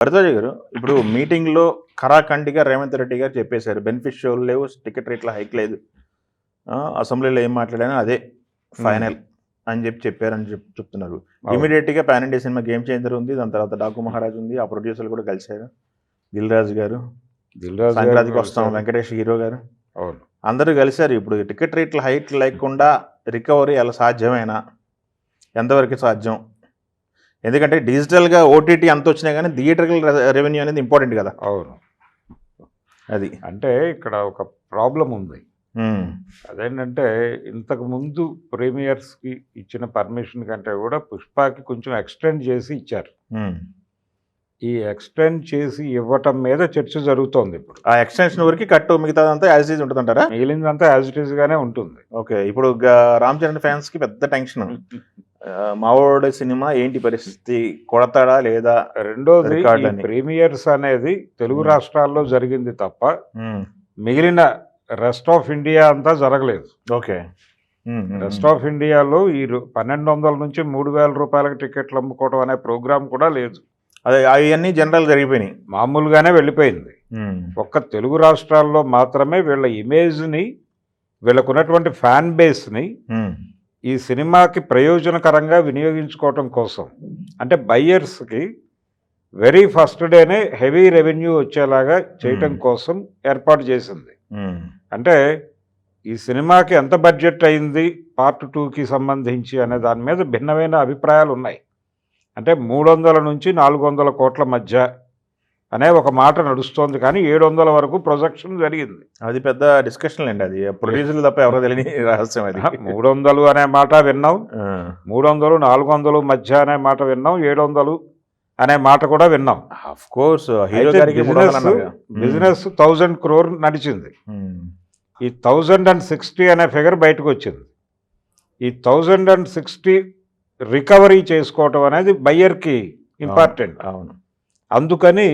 భరద్వాజ గారు, ఇప్పుడు మీటింగ్‌లో ఖరాఖండిగా రేవంత్ రెడ్డి గారు చెప్పేశారు. బెనిఫిట్ షోలు లేవు, టికెట్ రేట్ల హైక్ లేదు. అసెంబ్లీలో ఏం మాట్లాడానో అదే ఫైనల్ అని చెప్పారని చెప్తున్నారు. ఇమీడియట్‌గా pan India cinema 'game changer' ఉంది. దాని తర్వాత 'డాకు మహారాజ్' ఉంది. ఆ ప్రొడ్యూసర్లు కూడా కలిశారు. దిల్ రాజు గారు, సంక్రాంతికి వస్తాం వెంకటేష్ హీరో గారు, అవును, అందరూ కలిశారు. ఇప్పుడు టికెట్ రేట్ల హైక్ లేకుండా రికవరీ ఎలా సాధ్యమేనా? ఎంతవరకు సాధ్యం? ఎందుకంటే డిజిటల్గా ఓటీటీ అంత వచ్చినా కానీ థియేటర్కల్ రెవెన్యూ అనేది ఇంపార్టెంట్ కదా. అవును. అది అంటే ఇక్కడ ఒక ప్రాబ్లం ఉంది. అదేంటంటే ఇంతకు ముందు ప్రీమియర్స్కి ఇచ్చిన పర్మిషన్ కంటే కూడా పుష్పకి కొంచెం ఎక్స్టెండ్ చేసి ఇచ్చారు. ఈ ఎక్స్టెండ్ చేసి ఇవ్వటం మీద చర్చ జరుగుతోంది. ఇప్పుడు ఆ ఎక్స్టెన్షన్ వరకు కట్టు, మిగతాదంతా యాజ్ ఇట్ ఉంటుందంటారా? మిగిలిందంతా యాజ్ ఇట్ ఈస్ గానే ఉంటుంది. ఓకే, ఇప్పుడు రామ్ చరణ్ ఫ్యాన్స్ కి పెద్ద టెన్షన్. మావోడ్ సినిమా ఏంటి పరిస్థితి, కొడతాడా లేదా? రెండోది, ప్రీమియర్స్ అనేది తెలుగు రాష్ట్రాల్లో జరిగింది తప్ప మిగిలిన రెస్ట్ ఆఫ్ ఇండియా అంతా జరగలేదు. ఓకే, రెస్ట్ ఆఫ్ ఇండియాలో ఈ 1200 నుంచి 3000 రూపాయలకి టికెట్లు అమ్ముకోవడం అనే ప్రోగ్రామ్ కూడా లేదు. అదే అవన్నీ జనరల్ జరిగిపోయినాయి, మామూలుగానే వెళ్ళిపోయింది. ఒక్క తెలుగు రాష్ట్రాల్లో మాత్రమే వీళ్ళ ఇమేజ్ని, వీళ్ళకున్నటువంటి ఫ్యాన్ బేస్ని ఈ సినిమాకి ప్రయోజనకరంగా వినియోగించుకోవటం కోసం, అంటే బయ్యర్స్కి వెరీ ఫస్ట్ డేనే హెవీ రెవెన్యూ వచ్చేలాగా చేయటం కోసం ఏర్పాటు చేసింది. అంటే ఈ సినిమాకి ఎంత బడ్జెట్ అయింది పార్ట్ 2కి సంబంధించి అనే దాని మీద భిన్నమైన అభిప్రాయాలు ఉన్నాయి. అంటే 300 నుంచి 400 కోట్ల మధ్య అనే ఒక మాట నడుస్తోంది, కానీ 700 వరకు ప్రొజెక్షన్ జరిగింది. అది పెద్ద డిస్కషన్ అండి, అది ప్రొడ్యూసర్లు తప్ప ఎవరో తెలియని రహస్యం. అది 300 అనే మాట విన్నాం, 300 400 మధ్య అనే మాట విన్నాం, 700 అనే మాట కూడా విన్నాం. ఆఫ్ కోర్స్ బిజినెస్ 1000 crore నడిచింది. ఈ 1060 అనే ఫిగర్ బయటకు వచ్చింది. ఈ 1060 రికవరీ చేసుకోవటం అనేది బయ్యర్కి ఇంపార్టెంట్. అవును, అందుకని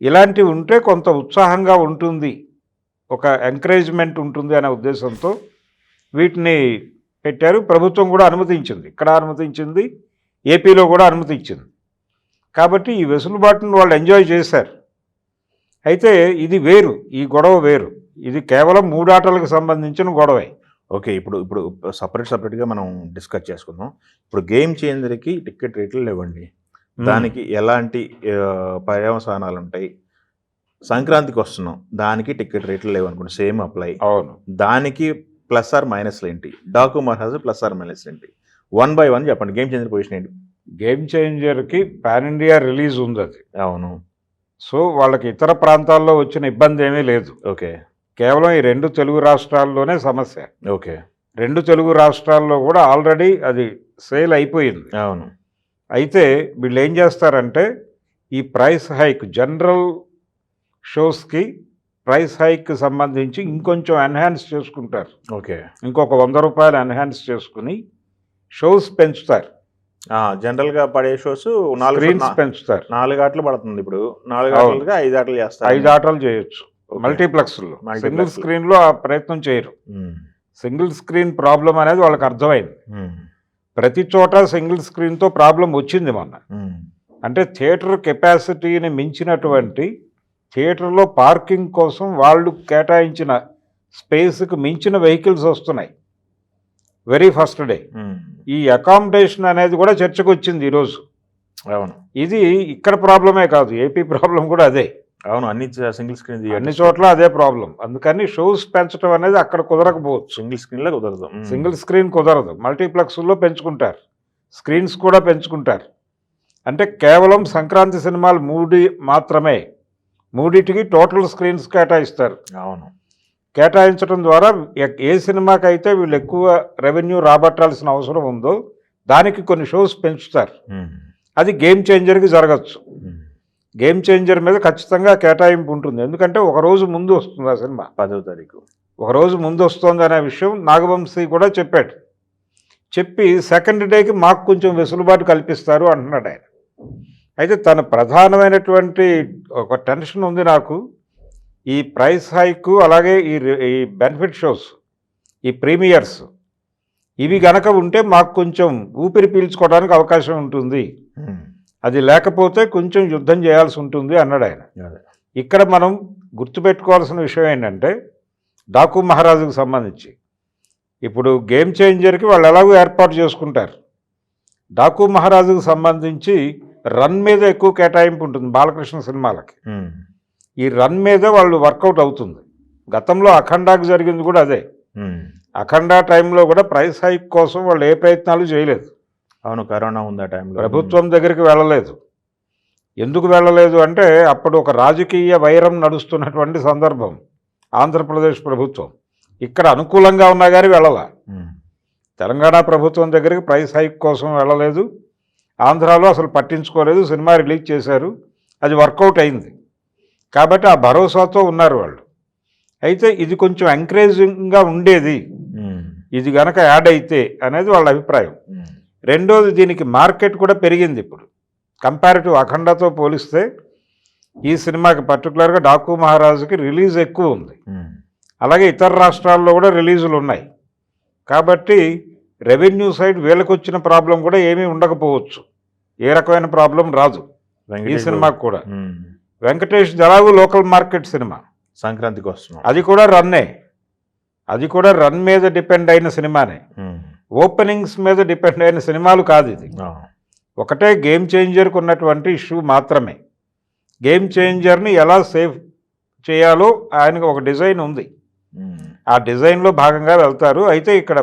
ఇలాంటివి ఉంటే కొంత ఉత్సాహంగా ఉంటుంది, ఒక ఎంకరేజ్మెంట్ ఉంటుంది అనే ఉద్దేశంతో వీటిని పెట్టారు. ప్రభుత్వం కూడా అనుమతించింది, ఇక్కడ అనుమతించింది, ఏపీలో కూడా అనుమతించింది. కాబట్టి ఈ వెసులుబాటును వాళ్ళు ఎంజాయ్ చేశారు. అయితే ఇది వేరు, ఈ గొడవ వేరు. ఇది కేవలం 3 ఆటలకు సంబంధించిన గొడవే. ఓకే, ఇప్పుడు సపరేట్గా మనం డిస్కస్ చేసుకుందాం. ఇప్పుడు గేమ్ చేంజర్కి టికెట్ రేట్లు లేవండి, దానికి ఎలాంటి పర్యవసానాలు ఉంటాయి? సంక్రాంతికి వస్తున్నాం, దానికి టికెట్ రేట్లు లేవనుకోండి, సేమ్ అప్లై. అవును, దానికి ప్లస్ ఆర్ మైనస్లు ఏంటి? Daaku Maharaaj plus or minus ఏంటి? 1 by 1 చెప్పండి. గేమ్ చేంజర్ పొజిషన్ ఏంటి? గేమ్ చేంజర్కి పాన్ ఇండియా రిలీజ్ ఉంది అది. అవును, సో వాళ్ళకి ఇతర ప్రాంతాల్లో వచ్చిన ఇబ్బంది ఏమీ లేదు. ఓకే, కేవలం ఈ 2 తెలుగు రాష్ట్రాల్లోనే సమస్య. ఓకే, 2 తెలుగు రాష్ట్రాల్లో కూడా ఆల్రెడీ అది సేల్ అయిపోయింది. అవును. అయితే వీళ్ళు ఏం చేస్తారంటే ఈ ప్రైస్ హైక్, జనరల్ షోస్కి ప్రైస్ హైక్కి సంబంధించి ఇంకొంచెం ఎన్హాన్స్ చేసుకుంటారు. ఓకే, ఇంకొక 100 రూపాయలు ఎన్హాన్స్ చేసుకుని షోస్ పెంచుతారు. జనరల్గా పడే షోస్ 4 స్క్రీన్స్ పెంచుతారు. 4 ఆటలు పడుతుంది, ఇప్పుడు 4 ఆటలుగా 5 ఆటలు చేస్తారు. 5 ఆటలు చేయొచ్చు మల్టీప్లెక్స్లో. సింగిల్ స్క్రీన్లో ఆ ప్రయత్నం చేయరు. సింగిల్ స్క్రీన్ ప్రాబ్లం అనేది వాళ్ళకి అర్థమైంది. ప్రతి చోట సింగిల్ స్క్రీన్తో ప్రాబ్లం వచ్చింది మొన్న. అంటే థియేటర్ కెపాసిటీని మించినటువంటి, థియేటర్లో పార్కింగ్ కోసం వాళ్ళు కేటాయించిన స్పేస్కి మించిన వెహికల్స్ వస్తున్నాయి వెరీ ఫస్ట్ డే. ఈ అకామిడేషన్ అనేది కూడా చర్చకు వచ్చింది ఈరోజు. అవును, ఇది ఇక్కడ ప్రాబ్లమే కాదు, ఏపీ ప్రాబ్లం కూడా అదే. అవును, అన్ని సింగిల్ స్క్రీన్, అన్ని చోట్ల అదే ప్రాబ్లం. అందుకని షోస్ పెంచడం అనేది అక్కడ కుదరకపోవచ్చు. సింగిల్ స్క్రీన్లో కుదరదు, సింగిల్ స్క్రీన్ కుదరదు. మల్టీప్లెక్స్లో పెంచుకుంటారు, స్క్రీన్స్ కూడా పెంచుకుంటారు. అంటే కేవలం సంక్రాంతి సినిమాలు 3 మాత్రమే, 3టికి టోటల్ స్క్రీన్స్ కేటాయిస్తారు. అవును, కేటాయించడం ద్వారా ఏ సినిమాకైతే వీళ్ళు ఎక్కువ రెవెన్యూ రాబట్టాల్సిన అవసరం ఉందో దానికి కొన్ని షోస్ పెంచుతారు. అది గేమ్ చేంజర్కి జరగచ్చు. గేమ్ చేంజర్ మీద ఖచ్చితంగా కేటాయింపు ఉంటుంది. ఎందుకంటే ఒకరోజు ముందు వస్తుంది ఆ సినిమా, 10వ తారీఖు ఒకరోజు ముందు వస్తుంది అనే విషయం నాగవంశీ కూడా చెప్పాడు. చెప్పి సెకండ్ డేకి మాకు కొంచెం వెసులుబాటు కల్పిస్తారు అంటున్నాడు ఆయన. అయితే తన ప్రధానమైనటువంటి ఒక టెన్షన్ ఉంది నాకు, ఈ ప్రైస్ హైక్, అలాగే ఈ బెనిఫిట్ షోస్, ఈ ప్రీమియర్స్, ఇవి గనక ఉంటే మాకు కొంచెం ఊపిరి పీల్చుకోవడానికి అవకాశం ఉంటుంది అది లేకపోతే కొంచెం యుద్ధం చేయాల్సి ఉంటుంది అన్నాడు ఆయన. అదే. ఇక్కడ మనం గుర్తుపెట్టుకోవాల్సిన విషయం ఏంటంటే డాకు మహారాజుకు సంబంధించి ఇప్పుడు గేమ్ చేంజర్కి వాళ్ళు ఎలాగో ఏర్పాటు చేసుకుంటారు. డాకు మహారాజుకు సంబంధించి రన్ మీద ఎక్కువ కేటాయింపు ఉంటుంది బాలకృష్ణ సినిమాలకి. ఈ రన్ మీద వాళ్ళు వర్కౌట్ అవుతుంది. గతంలో అఖండాకు జరిగింది కూడా అదే. అఖండ టైంలో కూడా ప్రైస్ హైక్ కోసం వాళ్ళు ఏ ప్రయత్నాలు చేయలేదు. అవును, కరోనా ఉంది ఆ టైంలో. ప్రభుత్వం దగ్గరికి వెళ్ళలేదు. ఎందుకు వెళ్ళలేదు అంటే అప్పుడు ఒక రాజకీయ వైరం నడుస్తున్నటువంటి సందర్భం. ఆంధ్రప్రదేశ్ ప్రభుత్వం ఇక్కడ అనుకూలంగా ఉన్నా కానీ వెళ్ళాల. తెలంగాణ ప్రభుత్వం దగ్గరికి ప్రైస్ హైక్ కోసం వెళ్ళలేదు. ఆంధ్రాలో అసలు పట్టించుకోలేదు. సినిమా రిలీజ్ చేశారు, అది వర్కౌట్ అయింది. కాబట్టి ఆ భరోసాతో ఉన్నారు వాళ్ళు. అయితే ఇది కొంచెం ఎంకరేజింగ్గా ఉండేది ఇది గనక యాడ్ అయితే అనేది వాళ్ళ అభిప్రాయం. రెండోది, దీనికి మార్కెట్ కూడా పెరిగింది ఇప్పుడు. కంపారిటివ్ అఖండతో పోలిస్తే ఈ సినిమాకి పర్టికులర్గా డాకు మహారాజుకి రిలీజ్ ఎక్కువ ఉంది. అలాగే ఇతర రాష్ట్రాల్లో కూడా రిలీజులు ఉన్నాయి. కాబట్టి రెవెన్యూ సైడ్ వీళ్ళకి వచ్చిన ప్రాబ్లం కూడా ఏమీ ఉండకపోవచ్చు. ఏ రకమైన ప్రాబ్లం రాదు ఈ సినిమాకి కూడా. వెంకటేష్ జలాగు లోకల్ మార్కెట్ సినిమా, సంక్రాంతికి వస్తున్నాం, అది కూడా రన్నే. అది కూడా రన్ మీద డిపెండ్ అయిన సినిమానే. ఓపెనింగ్స్ మీద డిపెండ్ అయిన సినిమాలు కాదు ఇది. ఒకటే గేమ్ చేంజర్కి ఉన్నటువంటి ఇష్యూ మాత్రమే. గేమ్ చేంజర్ని ఎలా సేవ్ చేయాలో ఆయనకు ఒక డిజైన్ ఉంది. ఆ డిజైన్లో భాగంగా వెళ్తారు. అయితే ఇక్కడ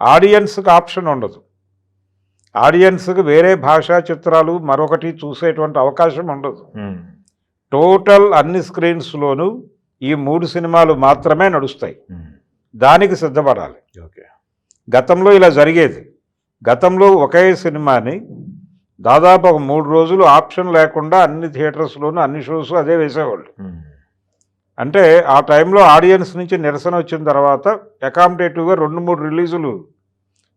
ఆడియన్స్కి ఆప్షన్ ఉండదు. ఆడియన్స్కి వేరే భాషా చిత్రాలు మరొకటి చూసేటువంటి అవకాశం ఉండదు. టోటల్ అన్ని స్క్రీన్స్లోనూ ఈ 3 సినిమాలు మాత్రమే నడుస్తాయి. దానికి సిద్ధపడాలి. ఓకే. గతంలో ఇలా జరిగేది. గతంలో ఒకే సినిమాని దాదాపు ఒక 3 రోజులు ఆప్షన్ లేకుండా అన్ని థియేటర్స్లోనూ అన్ని షోస్ అదే వేసేవాళ్ళు. అంటే ఆ టైంలో ఆడియన్స్ నుంచి నిరసన వచ్చిన తర్వాత అకామిడేటివ్గా 2-3 రిలీజులు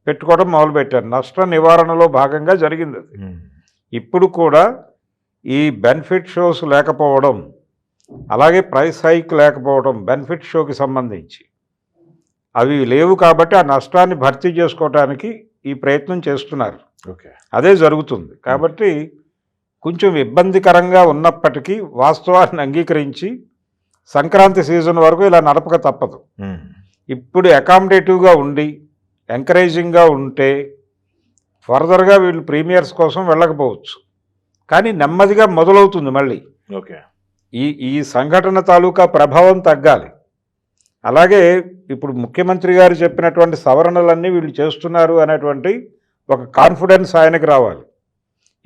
పెట్టుకోవడం మొదలుపెట్టారు. నష్ట నివారణలో భాగంగా జరిగింది అది. ఇప్పుడు కూడా ఈ బెనిఫిట్ షోస్ లేకపోవడం, అలాగే ప్రైస్ హైక్ లేకపోవడం, బెనిఫిట్ షోకి సంబంధించి అవి లేవు. కాబట్టి ఆ నష్టాన్ని భర్తీ చేసుకోవడానికి ఈ ప్రయత్నం చేస్తున్నారు. ఓకే, అదే జరుగుతుంది. కాబట్టి కొంచెం ఇబ్బందికరంగా ఉన్నప్పటికీ వాస్తవాన్ని అంగీకరించి సంక్రాంతి సీజన్ వరకు ఇలా నడపక తప్పదు. ఇప్పుడు అకామిడేటివ్గా ఉండి ఎంకరేజింగ్గా ఉంటే ఫర్దర్గా వీళ్ళు ప్రీమియర్స్ కోసం వెళ్ళకపోవచ్చు. కానీ నెమ్మదిగా మొదలవుతుంది మళ్ళీ. ఓకే. ఈ సంఘటన తాలూకా ప్రభావం తగ్గాలి. అలాగే ఇప్పుడు ముఖ్యమంత్రి గారు చెప్పినటువంటి సవరణలన్నీ వీళ్ళు చేస్తున్నారు అనేటువంటి ఒక కాన్ఫిడెన్స్ ఆయనకి రావాలి.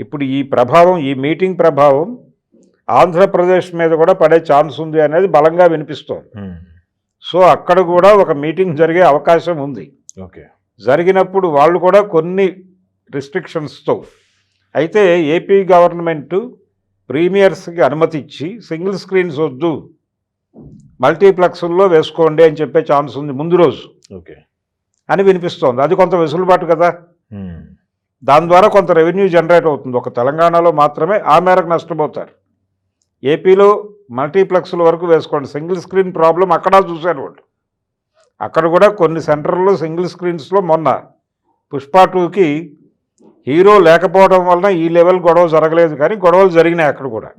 ఇప్పుడు ఈ ప్రభావం, ఈ మీటింగ్ ప్రభావం ఆంధ్రప్రదేశ్ మీద కూడా పడే ఛాన్స్ ఉంది అనేది బలంగా వినిపిస్తోంది. సో అక్కడ కూడా ఒక మీటింగ్ జరిగే అవకాశం ఉంది. ఓకే. జరిగినప్పుడు వాళ్ళు కూడా కొన్ని రిస్ట్రిక్షన్స్తో, అయితే ఏపీ గవర్నమెంటు ప్రీమియర్స్కి అనుమతి ఇచ్చి సింగిల్ స్క్రీన్స్ వద్దు, మల్టీప్లెక్స్ల్లో వేసుకోండి అని చెప్పే ఛాన్స్ ఉంది ముందు రోజు. ఓకే అని వినిపిస్తోంది. అది కొంత వెసులుబాటు కదా. దాని ద్వారా కొంత రెవెన్యూ జనరేట్ అవుతుంది. ఒక తెలంగాణలో మాత్రమే ఆ మేరకు నష్టపోతారు. ఏపీలో మల్టీప్లెక్స్ల వరకు వేసుకోండి. సింగిల్ స్క్రీన్ ప్రాబ్లం అక్కడ చూశారు వాళ్ళు. అక్కడ కూడా కొన్ని సెంటర్లో సింగిల్ స్క్రీన్స్లో మొన్న పుష్ప 2కి హీరో లేకపోవడం వలన ఈ లెవెల్ గొడవ జరగలేదు, కానీ గొడవలు జరిగినాయి అక్కడ కూడా.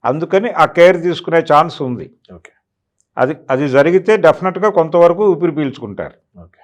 అందుకని ఆ కేర్ తీసుకునే ఛాన్స్ ఉంది. ఓకే. అది జరిగితే డెఫినెట్గా కొంతవరకు ఊపిరి పీల్చుకుంటారు. ఓకే.